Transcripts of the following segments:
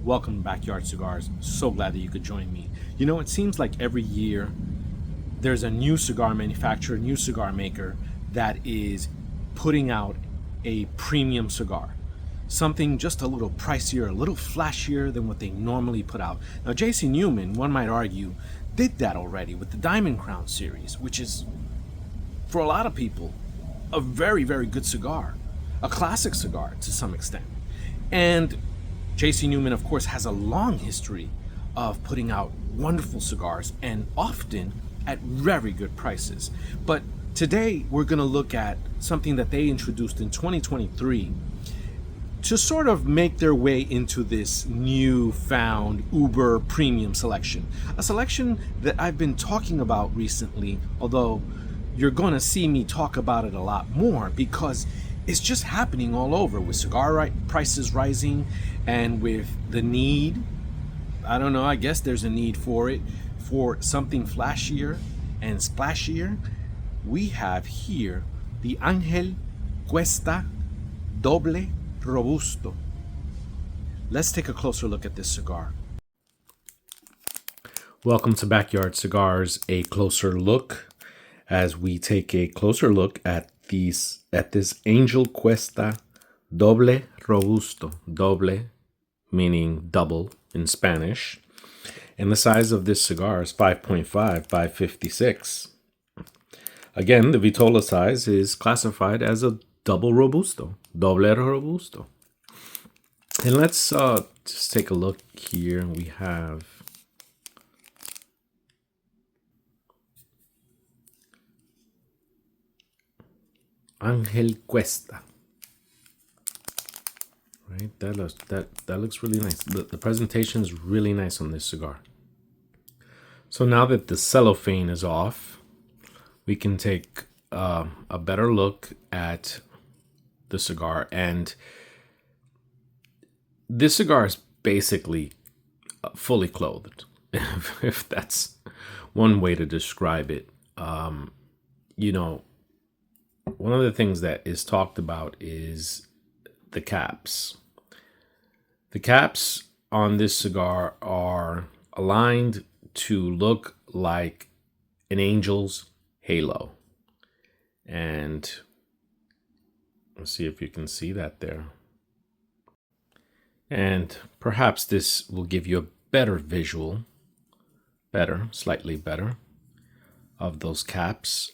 Welcome to Backyard Cigars. So glad that you could join me. You know, it seems like every year there's a new cigar manufacturer, new cigar maker that is putting out a premium cigar. Something just a little pricier, a little flashier than what they normally put out. Now, JC Newman, one might argue, did that already with the Diamond Crown series, which is, for a lot of people, a very, very good cigar. A classic cigar to some extent. And JC Newman, of course, has a long history of putting out wonderful cigars and often at very good prices. But today we're going to look at something that they introduced in 2023 to sort of make their way into this newfound uber premium selection. A selection that I've been talking about recently, although you're going to see me talk about it a lot more because it's just happening all over with cigar prices rising and with the need. I don't know, I guess there's a need for it, for something flashier and splashier. We have here the Àngel Cuesta Doble Robusto. Let's take a closer look at this cigar. Welcome to Backyard Cigars, a closer look, as we take a closer look at this Àngel Cuesta Doble Robusto. Doble meaning double in Spanish. And the size of this cigar is 5.5 by 56. Again, the Vitola size is classified as a double Robusto, Doble Robusto. And let's just take a look here. We have Àngel Cuesta. Right, that looks really nice. The presentation is really nice on this cigar. So now that the cellophane is off, we can take a better look at the cigar. And this cigar is basically fully clothed, if that's one way to describe it. You know, one of the things that is talked about is the caps. The caps on this cigar are aligned to look like an angel's halo. And let's see if you can see that there. And perhaps this will give you a better visual, slightly better, of those caps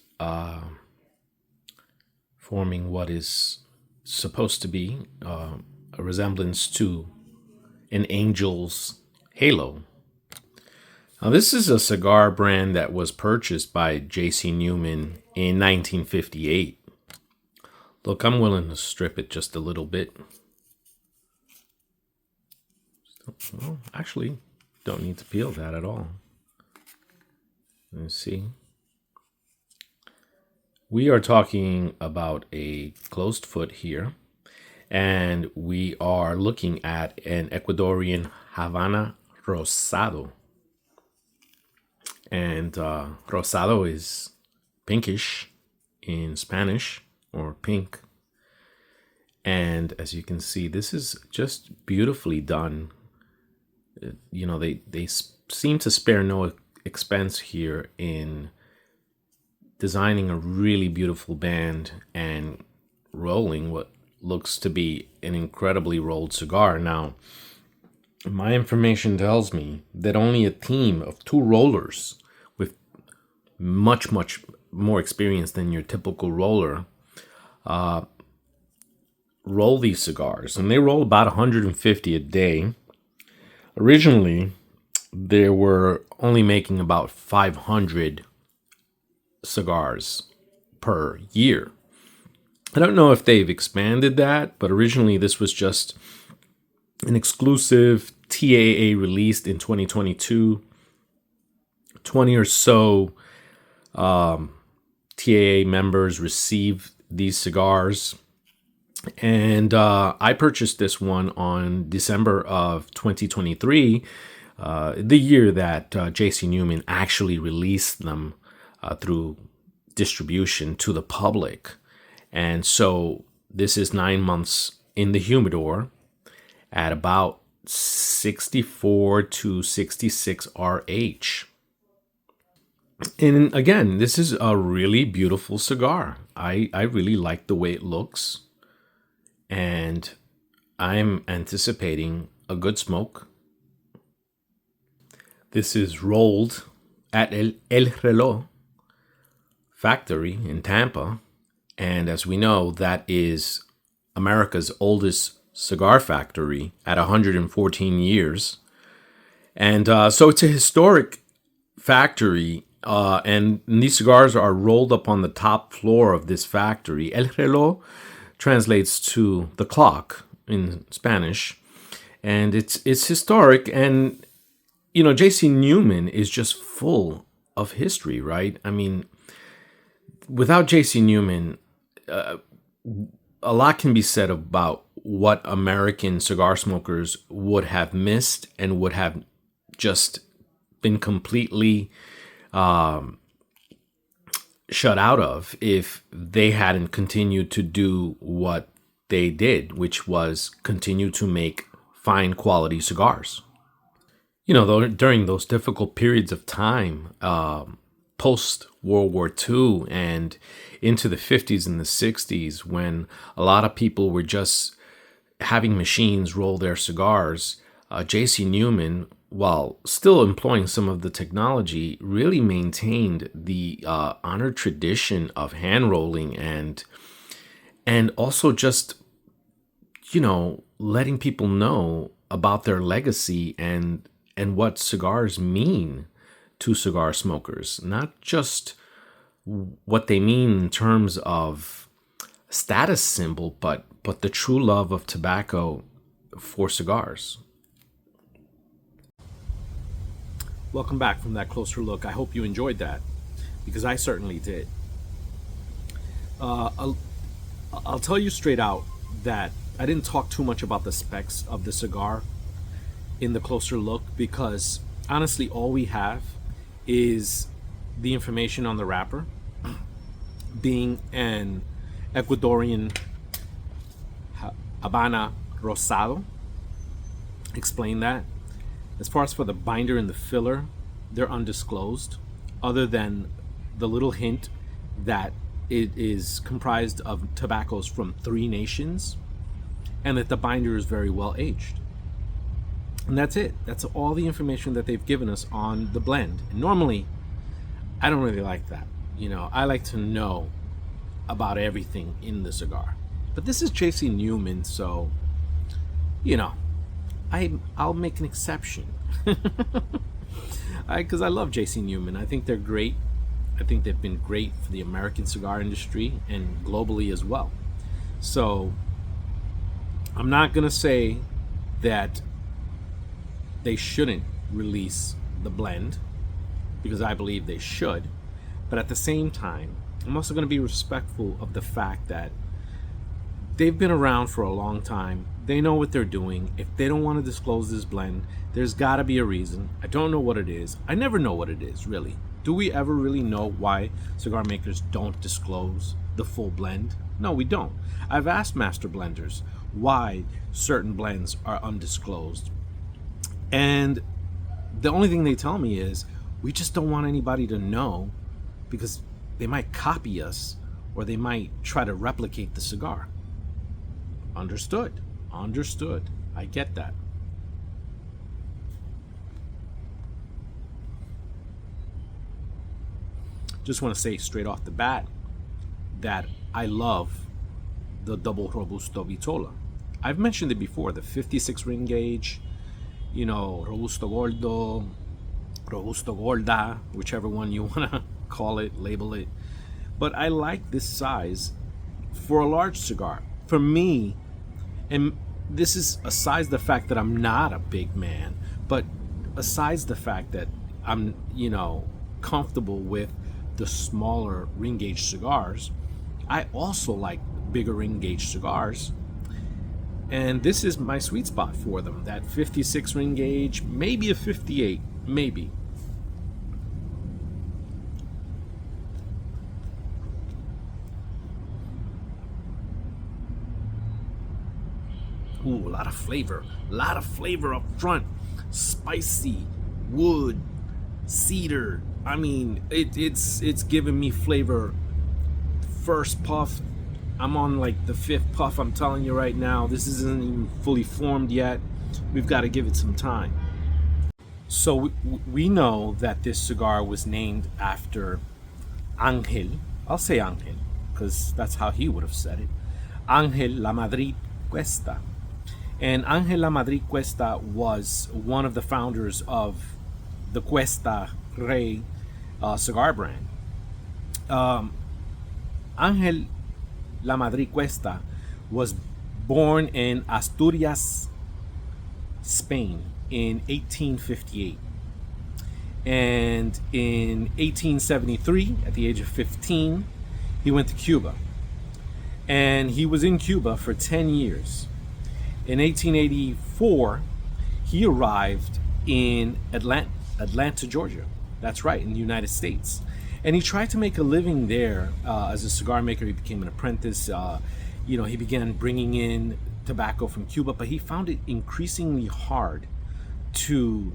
forming what is supposed to be a resemblance to an angel's halo. Now, this is a cigar brand that was purchased by JC Newman in 1958. Look, I'm willing to strip it just a little bit. Well, actually, don't need to peel that at all. Let's see. We are talking about a closed foot here, and we are looking at an Ecuadorian Havana Rosado. And Rosado is pinkish in Spanish, or pink. And as you can see, this is just beautifully done. You know, they seem to spare no expense here in designing a really beautiful band and rolling what looks to be an incredibly rolled cigar. Now, my information tells me that only a team of two rollers with much more experience than your typical roller roll these cigars, and they roll about 150 a day. Originally, they were only making about 500 cigars per year. I don't know if they've expanded that, but originally this was just an exclusive TAA released in 2022. 20 or so TAA members received these cigars. And I purchased this one on December of 2023, the year that JC Newman actually released them through distribution to the public. And so this is 9 months in the humidor at about 64 to 66 RH. And again, this is a really beautiful cigar. I really like the way it looks. And I'm anticipating a good smoke. This is rolled at El Reloj factory in Tampa. And as we know, that is America's oldest cigar factory at 114 years. And so it's a historic factory. And these cigars are rolled up on the top floor of this factory. El Reloj translates to the clock in Spanish. And it's historic. And, you know, JC Newman is just full of history, right? I mean, without JC Newman, a lot can be said about what American cigar smokers would have missed and would have just been completely shut out of if they hadn't continued to do what they did, which was continue to make fine quality cigars. You know, though, during those difficult periods of time, post World War II and into the 50s and the 60s, when a lot of people were just having machines roll their cigars, JC Newman, while still employing some of the technology, really maintained the honored tradition of hand rolling and also just, you know, letting people know about their legacy and what cigars mean to cigar smokers, not just what they mean in terms of status symbol, but the true love of tobacco for cigars. Welcome back from that closer look. I hope you enjoyed that, because I certainly did. I'll tell you straight out that I didn't talk too much about the specs of the cigar in the closer look, because honestly all we have is the information on the wrapper, being an Ecuadorian Habana Rosado. Explain that. As far as for the binder and the filler, they're undisclosed, other than the little hint that it is comprised of tobaccos from 3 nations and that the binder is very well aged. And that's it. That's all the information that they've given us on the blend. And normally, I don't really like that. You know, I like to know about everything in the cigar. But this is JC Newman, so, you know, I'll make an exception. Because I love JC Newman. I think they're great. I think they've been great for the American cigar industry and globally as well. So I'm not going to say that they shouldn't release the blend, because I believe they should. But at the same time, I'm also going to be respectful of the fact that they've been around for a long time. They know what they're doing. If they don't want to disclose this blend, there's got to be a reason. I don't know what it is. I never know what it is, really. Do we ever really know why cigar makers don't disclose the full blend? No, we don't. I've asked master blenders why certain blends are undisclosed. And the only thing they tell me is, we just don't want anybody to know, because they might copy us or they might try to replicate the cigar. Understood. I get that. Just want to say straight off the bat that I love the double Robusto Vitola. I've mentioned it before, the 56 ring gauge, you know, Robusto Gordo, Robusto Gorda, whichever one you want to call it, label it. But I like this size for a large cigar. For me, and this is aside the fact that I'm not a big man, but aside the fact that I'm, you know, comfortable with the smaller ring gauge cigars, I also like bigger ring gauge cigars. And this is my sweet spot for them, that 56 ring gauge, maybe a 58, maybe. Ooh, a lot of flavor. A lot of flavor up front. Spicy, wood, cedar. I mean, it's giving me flavor. First puff, I'm on like the fifth puff. I'm telling you right now, this isn't even fully formed yet. We've got to give it some time. So we know that this cigar was named after Àngel. I'll say Àngel because that's how he would have said it. Àngel La Madrid Cuesta. And Àngel La Madrid Cuesta was one of the founders of the Cuesta Rey cigar brand. Àngel La Madrid Cuesta was born in Asturias, Spain in 1858. And in 1873, at the age of 15, he went to Cuba. And he was in Cuba for 10 years. In 1884, he arrived in Atlanta, Georgia. That's right, in the United States. And he tried to make a living there as a cigar maker. He became an apprentice. He began bringing in tobacco from Cuba, but he found it increasingly hard to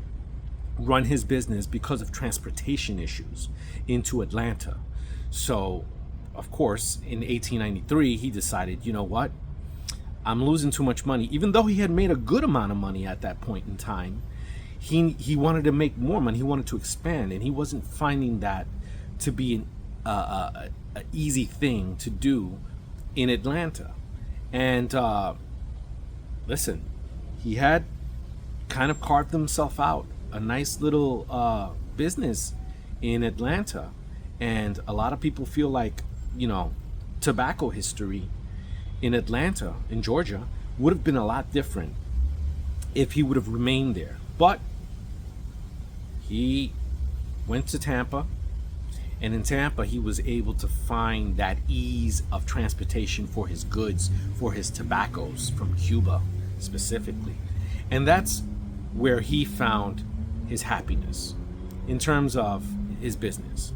run his business because of transportation issues into Atlanta. So, of course, in 1893, he decided, you know what? I'm losing too much money. Even though he had made a good amount of money at that point in time, he wanted to make more money. He wanted to expand, and he wasn't finding that to be an easy thing to do in Atlanta. And listen, he had kind of carved himself out a nice little business in Atlanta. And a lot of people feel like, tobacco history in Atlanta, in Georgia, would have been a lot different if he would have remained there. But he went to Tampa, and in Tampa he was able to find that ease of transportation for his goods, for his tobaccos from Cuba specifically. And that's where he found his happiness in terms of his business.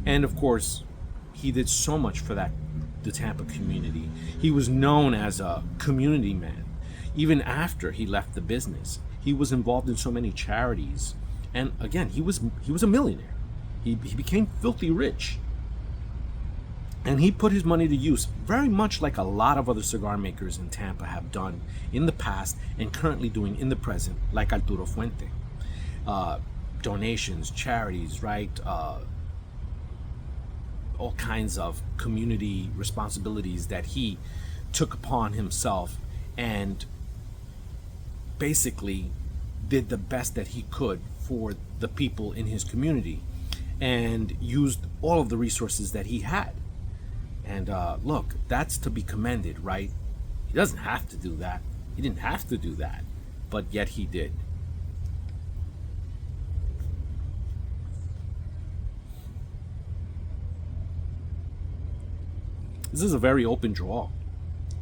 And of course, he did so much for the Tampa community. He was known as a community man. Even after he left the business, he was involved in so many charities. And again, he was a millionaire. He became filthy rich. And he put his money to use, very much like a lot of other cigar makers in Tampa have done in the past and currently doing in the present, like Arturo Fuente. Donations, charities, right? All kinds of community responsibilities that he took upon himself and basically did the best that he could for the people in his community and used all of the resources that he had. And look, that's to be commended, right? He doesn't have to do that. He didn't have to do that, but yet he did. This is a very open draw.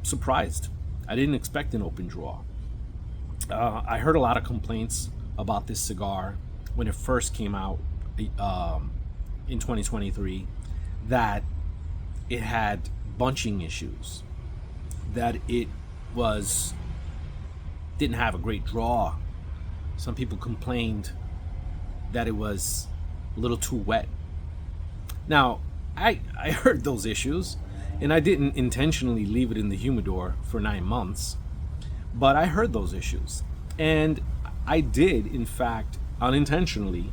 Surprised. I didn't expect an open draw. I heard a lot of complaints about this cigar when it first came out in 2023, that it had bunching issues, that it didn't have a great draw. Some people complained that it was a little too wet. Now, I heard those issues, and I didn't intentionally leave it in the humidor for 9 months, but I heard those issues. And I did, in fact, unintentionally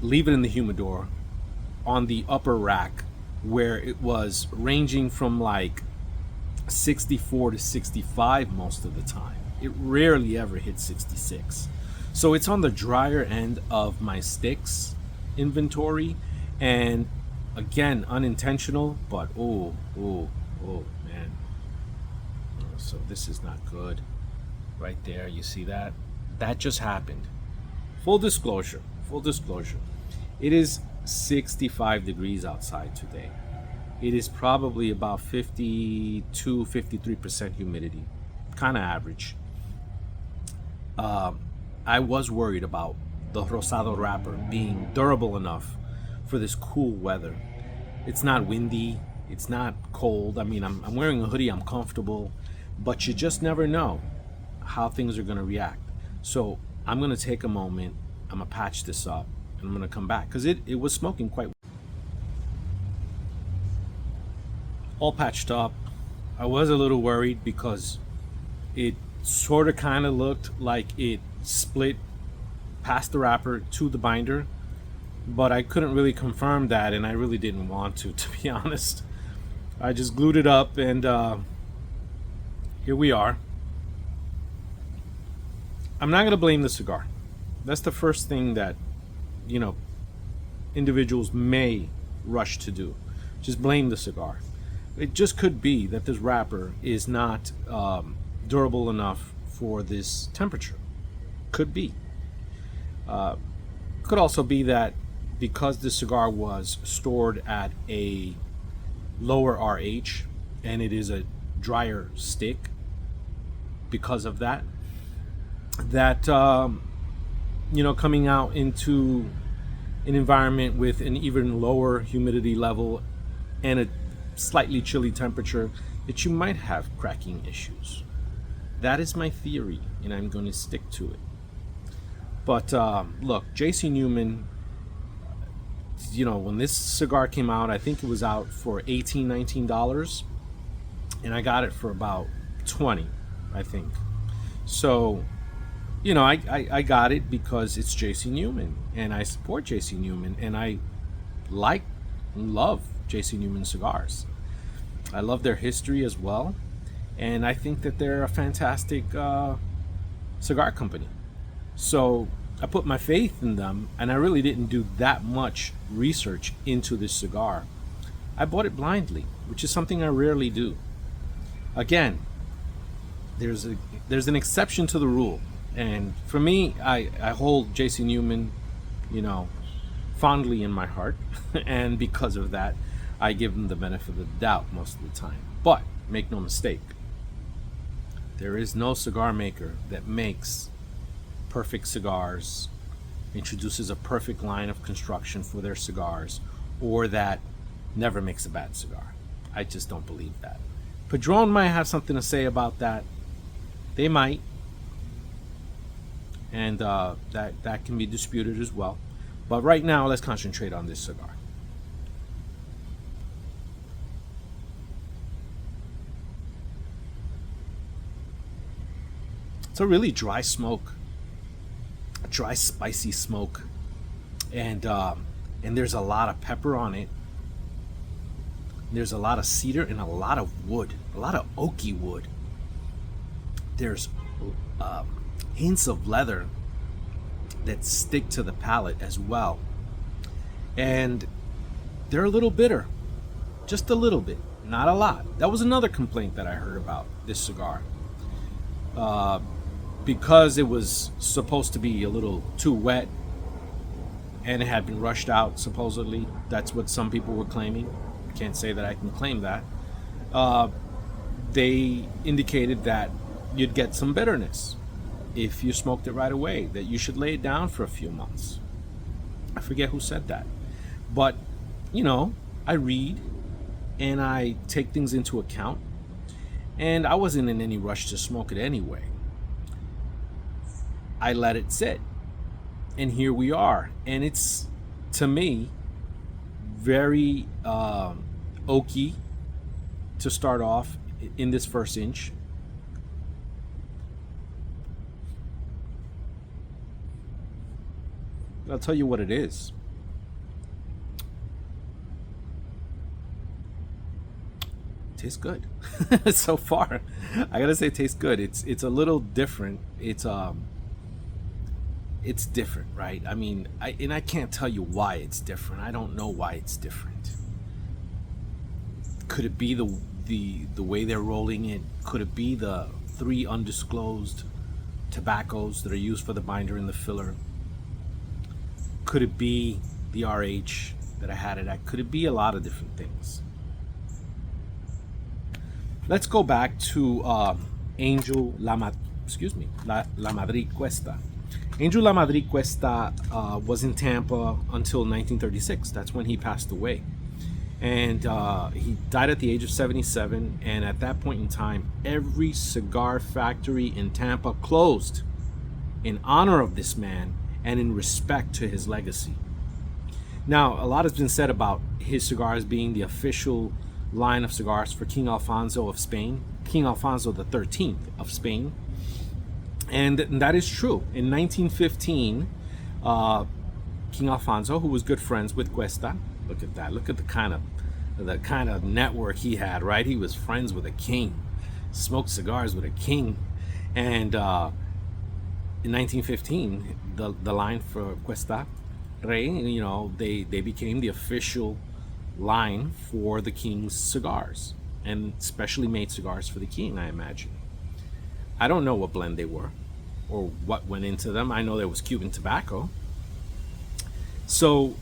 leave it in the humidor on the upper rack, where it was ranging from like 64 to 65 most of the time. It rarely ever hit 66. So it's on the drier end of my sticks inventory, and again, unintentional, but oh man. So this is not good. Right there, you see that? That just happened. Full disclosure. It is 65 degrees outside today. It is probably about 52-53% humidity. Kind of average. I was worried about the Rosado wrapper being durable enough for this cool weather. It's not windy, it's not cold. I mean, I'm wearing a hoodie, I'm comfortable, but you just never know how things are going to react. So I'm going to take a moment, I'm going to patch this up, and I'm going to come back because it was smoking quite all patched up. I was a little worried because it sort of kind of looked like it split past the wrapper to the binder, but I couldn't really confirm that, and I really didn't want to be honest. I just glued it up, and here we are. I'm not going to blame the cigar. That's the first thing that, you know, individuals may rush to do. Just blame the cigar. It just could be that this wrapper is not durable enough for this temperature. Could be. Could also be that because the cigar was stored at a lower RH and it is a drier stick, because of that, you know, coming out into an environment with an even lower humidity level and a slightly chilly temperature, that you might have cracking issues. That is my theory, and I'm going to stick to it. But look, JC Newman, you know, when this cigar came out, I think it was out for $18, $19, and I got it for about $20, I think. So, you know, I got it because it's JC Newman, and I support JC Newman, and I like and love JC Newman cigars. I love their history as well, and I think that they're a fantastic cigar company. So I put my faith in them, and I really didn't do that much research into this cigar. I bought it blindly, which is something I rarely do. Again, there's an exception to the rule, and for me, I hold JC Newman, you know, fondly in my heart, and because of that, I give them the benefit of the doubt most of the time. But make no mistake, there is no cigar maker that makes perfect cigars, introduces a perfect line of construction for their cigars, or that never makes a bad cigar. I just don't believe that. Padron might have something to say about that. They might, and that can be disputed as well. But right now, let's concentrate on this cigar. It's a really dry smoke, a dry, spicy smoke, and there's a lot of pepper on it. There's a lot of cedar and a lot of wood, a lot of oaky wood. There's hints of leather that stick to the palate as well, and they're a little bitter, just a little bit, not a lot. That was another complaint that I heard about this cigar. Because it was supposed to be a little too wet and it had been rushed out, supposedly. That's what some people were claiming. Can't say that I can claim that. They indicated that you'd get some bitterness if you smoked it right away, that you should lay it down for a few months. I forget who said that. But, you know, I read and I take things into account, and I wasn't in any rush to smoke it anyway. I let it sit, and here we are, and it's, to me, very oaky to start off in this first inch. I'll tell you what it is. Tastes good. So far, I gotta say, it tastes good. It's a little different. It's different, right? I mean, I can't tell you why it's different. I don't know why it's different. Could it be the way they're rolling it? Could it be the 3 undisclosed tobaccos that are used for the binder and the filler? Could it be the RH that I had it at? Could it be a lot of different things? Let's go back to Àngel La Madrid Cuesta. Àngel La Madrid Cuesta was in Tampa until 1936. That's when he passed away. And he died at the age of 77. And at that point in time, every cigar factory in Tampa closed in honor of this man and in respect to his legacy. Now, a lot has been said about his cigars being the official line of cigars for King Alfonso of Spain, King Alfonso the 13th of Spain. And that is true. In 1915, King Alfonso, who was good friends with Cuesta, look at that, look at the kind of network he had, right? He was friends with a king, smoked cigars with a king. And in 1915, the line for Cuesta, Rey, you know, they became the official line for the king's cigars, and specially made cigars for the king, I imagine. I don't know what blend they were or what went into them. I know there was Cuban tobacco. So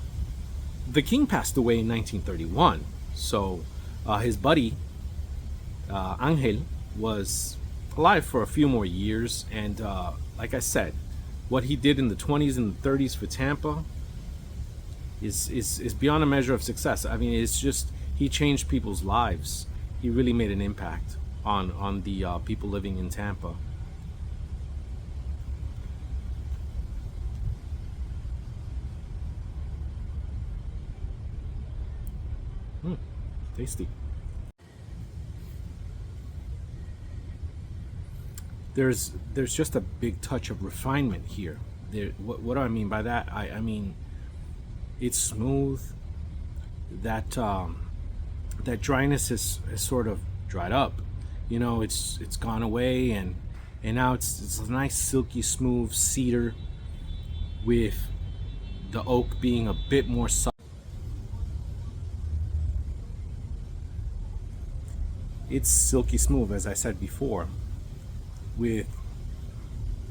the king passed away in 1931. So his buddy, Àngel, was alive for a few more years. And like I said, what he did in the 20s and the 30s for Tampa is beyond a measure of success. I mean, it's just, he changed people's lives. He really made an impact on the people living in Tampa. Tasty. There's just a big touch of refinement here. What do I mean by that? I mean, it's smooth. That that dryness has sort of dried up. You know, it's gone away, and now it's a nice silky smooth cedar with the oak being a bit more subtle. It's silky smooth, as I said before, with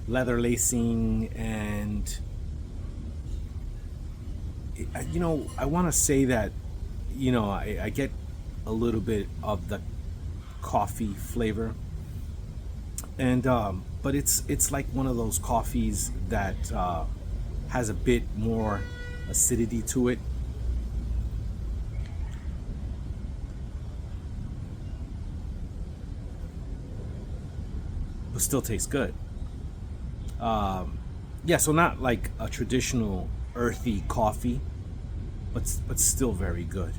leather lacing, and you know, I want to say that, you know, I get a little bit of the coffee flavor, and but it's like one of those coffees that has a bit more acidity to it. But still tastes good. Yeah, so not like a traditional earthy coffee, but still very good.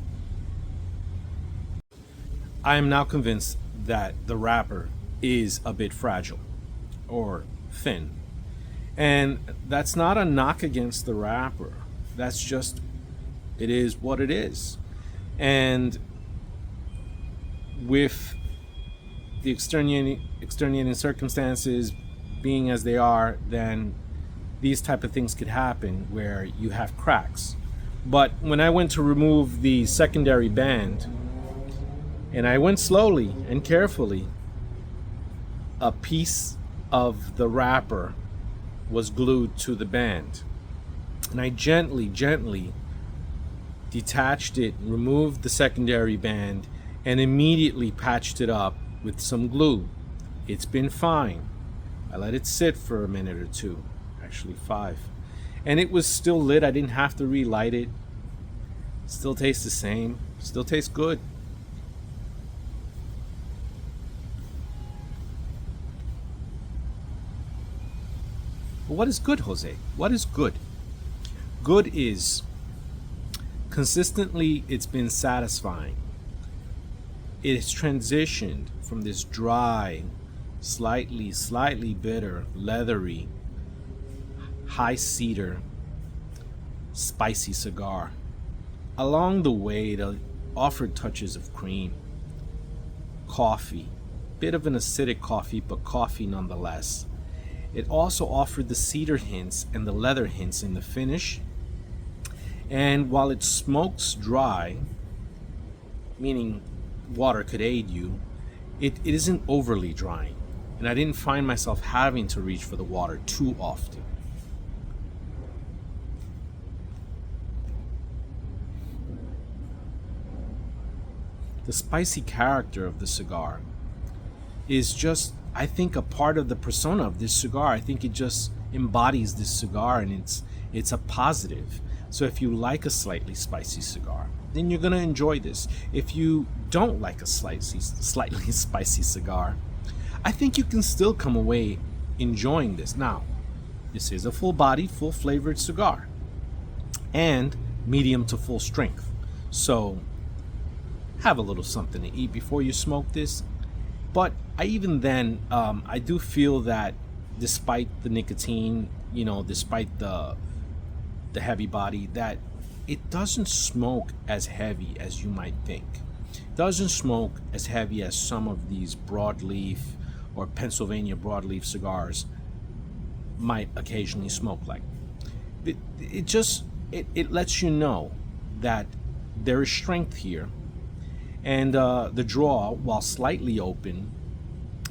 I am now convinced that the wrapper is a bit fragile or thin. And that's not a knock against the wrapper. That's just, it is what it is. And with the extenuating circumstances being as they are, then these type of things could happen where you have cracks. But when I went to remove the secondary band, and I went slowly and carefully, a piece of the wrapper was glued to the band. And I gently detached it, removed the secondary band, and immediately patched it up with some glue. It's been fine. I let it sit for a minute or two, actually 5. And it was still lit. I didn't have to relight it. Still tastes the same. Still tastes good. But what is good, Jose? What is good? Good is consistently, it's been satisfying. It has transitioned from this dry, slightly bitter, leathery, high cedar, spicy cigar. Along the way, it offered touches of cream, coffee, bit of an acidic coffee, but coffee nonetheless. It also offered the cedar hints and the leather hints in the finish. And while it smokes dry, meaning water could aid you, it isn't overly drying. And I didn't find myself having to reach for the water too often. The spicy character of the cigar is just, I think, a part of the persona of this cigar. I think it just embodies this cigar, and it's a positive. So if you like a slightly spicy cigar, then you're gonna enjoy this. If you don't like a slightly spicy cigar, I think you can still come away enjoying this. Now, this is a full-bodied, full-flavored cigar, and medium to full strength. So have a little something to eat before you smoke this. But I do feel that despite the nicotine, despite the heavy body, that it doesn't smoke as heavy as you might think. It doesn't smoke as heavy as some of these broadleaf or Pennsylvania broadleaf cigars might occasionally smoke like. It lets you know that there is strength here, and the draw, while slightly open,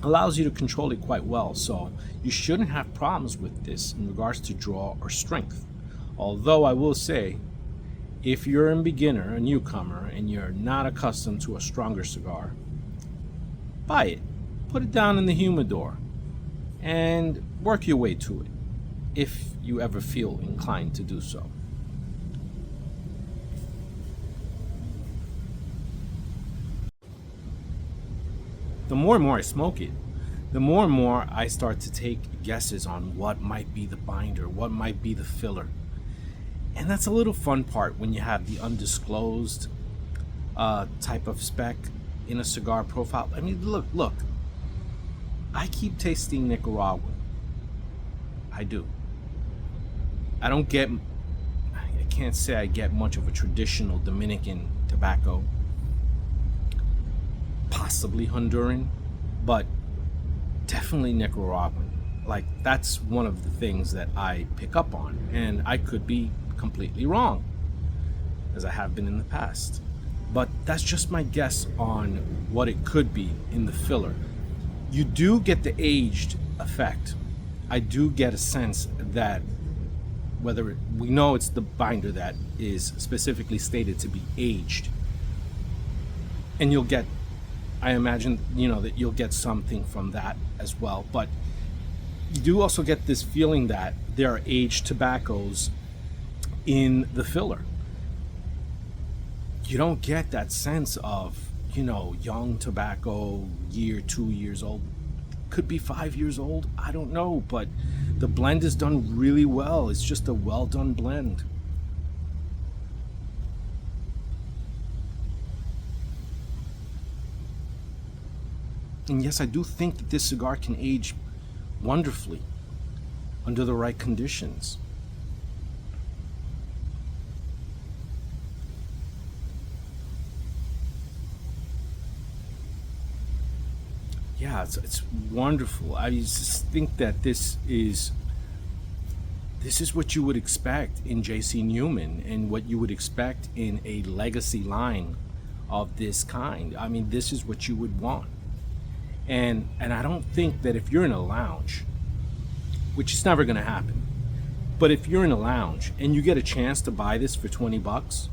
allows you to control it quite well. So you shouldn't have problems with this in regards to draw or strength. Although I will say, if you're a beginner, a newcomer, and you're not accustomed to a stronger cigar, buy it, put it down in the humidor, and work your way to it, if you ever feel inclined to do so. The more and more I smoke it, the more and more I start to take guesses on what might be the binder, what might be the filler. And that's a little fun part when you have the undisclosed type of spec in a cigar profile. I mean, look, I keep tasting Nicaraguan. I do. I can't say I get much of a traditional Dominican tobacco. Possibly Honduran, but definitely Nicaraguan. Like, that's one of the things that I pick up on, and I could be completely wrong, as I have been in the past. But that's just my guess on what it could be in the filler. You do get the aged effect. I do get a sense that we know it's the binder that is specifically stated to be aged, and you'll get, I imagine, that you'll get something from that as well. But you do also get this feeling that there are aged tobaccos in the filler. You don't get that sense of, young tobacco, 2 years old, could be 5 years old, I don't know, but the blend is done really well. It's just a well done blend. And yes, I do think that this cigar can age wonderfully under the right conditions. Yeah, it's wonderful. I just think that this is what you would expect in JC Newman, and what you would expect in a legacy line of this kind. I mean, this is what you would want. And I don't think that if you're in a lounge, which is never going to happen, but if you're in a lounge and you get a chance to buy this for $20,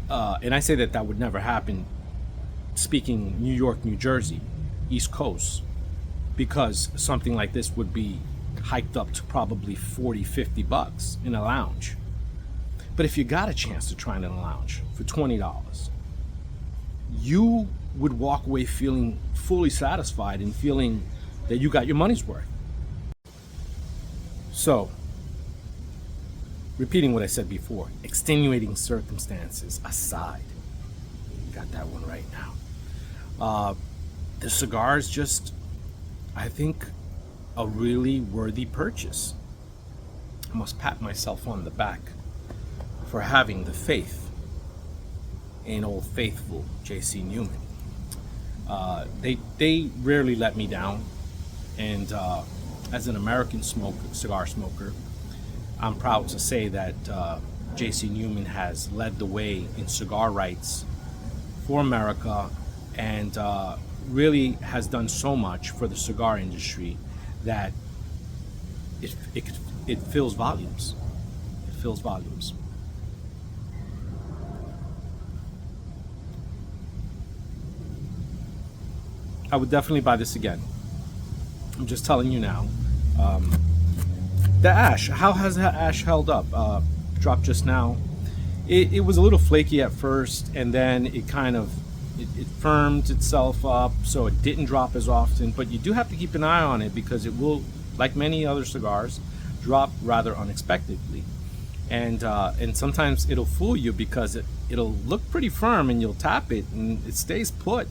and I say that would never happen, speaking New York, New Jersey, East Coast, because something like this would be hiked up to probably $40-50 in a lounge. But if you got a chance to try it in a lounge for $20, you would walk away feeling fully satisfied and feeling that you got your money's worth. So, repeating what I said before, extenuating circumstances aside, got that one right now. The cigar is just, I think, a really worthy purchase. I must pat myself on the back for having the faith in old faithful JC Newman. They rarely let me down, and as an American cigar smoker, I'm proud to say that JC Newman has led the way in cigar rights for America, and really has done so much for the cigar industry that it fills volumes. It fills volumes. I would definitely buy this again. I'm just telling you now. The ash, how has that ash held up? Dropped just now it was a little flaky at first, and then it kind of it firmed itself up, so it didn't drop as often. But you do have to keep an eye on it, because it will, like many other cigars, drop rather unexpectedly. And sometimes it'll fool you, because it'll look pretty firm, and you'll tap it and it stays put,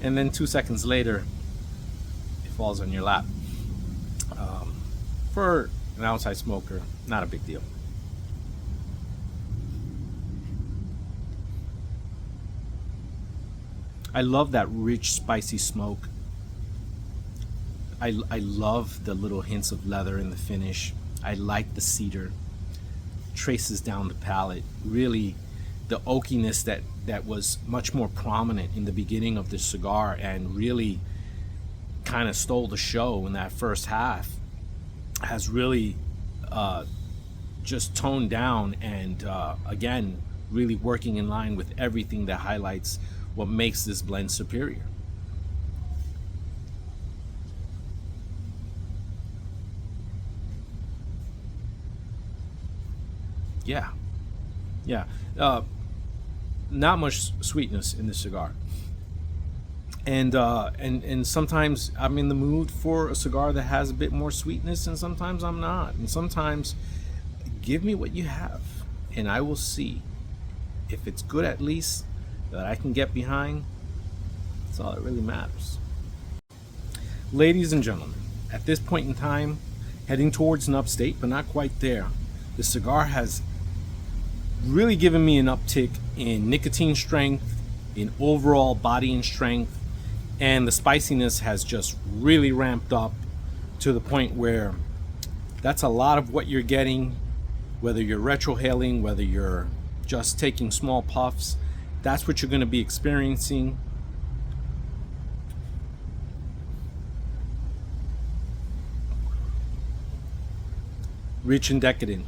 and then 2 seconds later it falls on your lap. For an outside smoker, not a big deal. I love that rich, spicy smoke. I love the little hints of leather in the finish. I like the cedar. Traces down the palate. Really, the oakiness that was much more prominent in the beginning of the cigar, and really kind of stole the show in that first half, has really just toned down, and again, really working in line with everything that highlights what makes this blend superior. Yeah, not much sweetness in this cigar, and sometimes I'm in the mood for a cigar that has a bit more sweetness, and sometimes I'm not. And sometimes, give me what you have, and I will see if it's good, at least that I can get behind. That's all that really matters. Ladies and gentlemen, at this point in time, heading towards an upstate, but not quite there, the cigar has really given me an uptick in nicotine strength, in overall body and strength, and the spiciness has just really ramped up to the point where that's a lot of what you're getting, whether you're retrohaling, whether you're just taking small puffs. That's what you're going to be experiencing. Rich and decadent.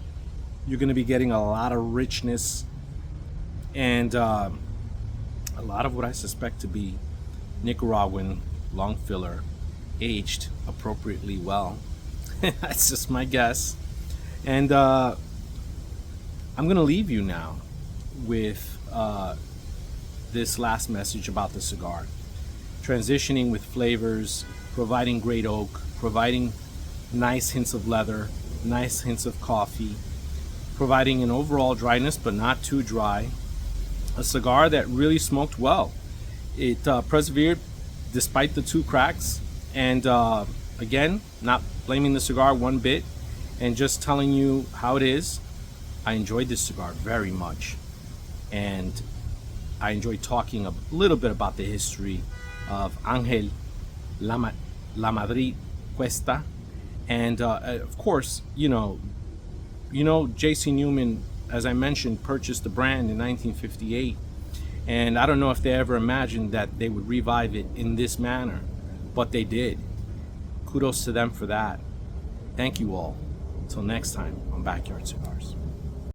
You're going to be getting a lot of richness, and a lot of what I suspect to be Nicaraguan long filler, aged appropriately well. That's just my guess. And I'm going to leave you now with this last message about the cigar. Transitioning with flavors, providing great oak, providing nice hints of leather, nice hints of coffee, providing an overall dryness but not too dry. A cigar that really smoked well. It persevered despite the 2 cracks, and again, not blaming the cigar one bit, and just telling you how it is. I enjoyed this cigar very much, and I enjoyed talking a little bit about the history of Àngel, La Madrid, Cuesta, and of course, you know, JC Newman, as I mentioned, purchased the brand in 1958, and I don't know if they ever imagined that they would revive it in this manner, but they did. Kudos to them for that. Thank you all. Until next time on Backyard Cigars.